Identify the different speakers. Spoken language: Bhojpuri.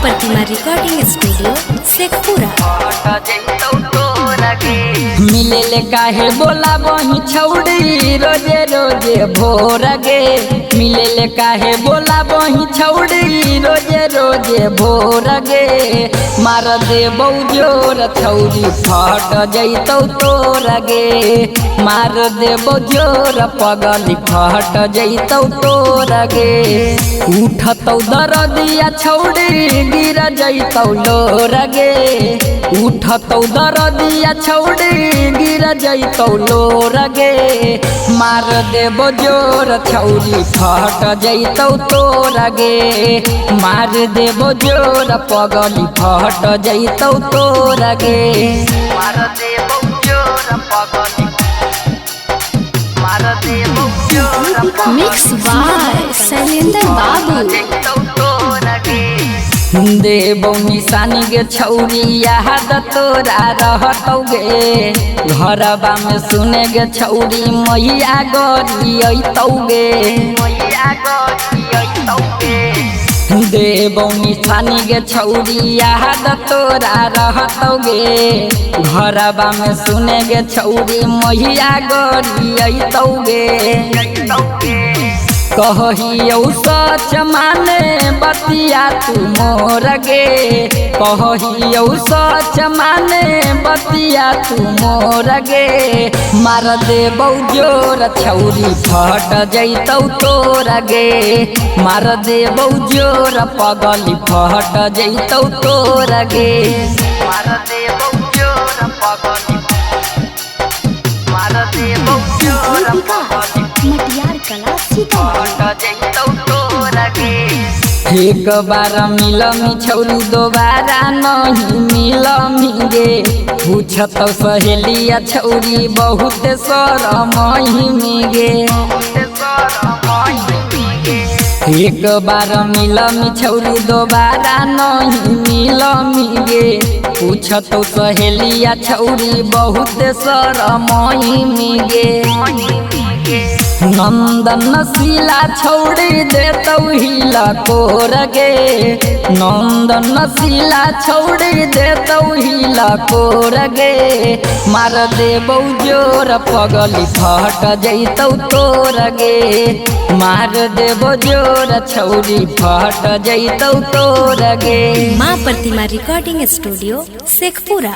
Speaker 1: प्रतिमा रिकॉर्डिंग स्टूडियो शेखपुरा।
Speaker 2: मिले ले काहे बोला बही छौड़ी रोजे रोजे भोर गे। मिले ले काहे बोला बही छौड़ी रोजे रोजे भोर गे। मार दे जोर छौड़ी फट जैतौ तोर गे। मार दे जोर पगली फट जैतौ तोर गे। उठतौ दरदिया छौड़ी गिर जैतौ लोर गे। उठतौ दरदिया छौड़ी गिर जैतौ लोर गे। मार देबो जोर छौड़ी फट जैतौ तोर गे। मार देबो जोर पगली फट जैतौ तोर गे। मार देबो जोर पगली मार देबो जोर
Speaker 1: मिक्स बाय शैलेंद्र बाबू।
Speaker 2: देबौ निशानी गे छौरी याद तोरा रहतौ गे। घरबा में सुने गे छौरी मैया गरी अइतौ गे। देबौ निशानी गे छौरी याद तोरा रहतौ गे। घरबा में सुने गे छौरी मैया गरी अइतौ गे। कहियौ सच माने बतिया तू मोर गे। कहियौ सच माने बतिया तू मोर गे। मार देबौ जोर छौरी फट जैतौ तोर गे। मार देबौ जोर पगली फट जैतौ तोर गे। मार देबौ जोर पगली मार देबौ जोर पगली
Speaker 1: मटियार कला
Speaker 2: एक बार मिलमी छौरी दोबारा नहीं मिलमी गे। पूछतौ सहेलिया छौरी बहुत शरमही गे। एक बार मिलमी छौरी दोबारा नहीं मिलमी गे। पूछतौ सहेलिया छौरी बहुत शरमही गे। नंदन नसीला छौड़ी देतौ हिला कोर गे। नंदन नसीला छौड़ी देतौ हिला कोर गे। मार देबौ जोर पगली फट जैतौ तोर गे। मार देबौ जोर छौड़ी फट जैतौ तोर गे।
Speaker 1: माँ प्रतिमा रिकॉर्डिंग स्टूडियो शेखपुरा।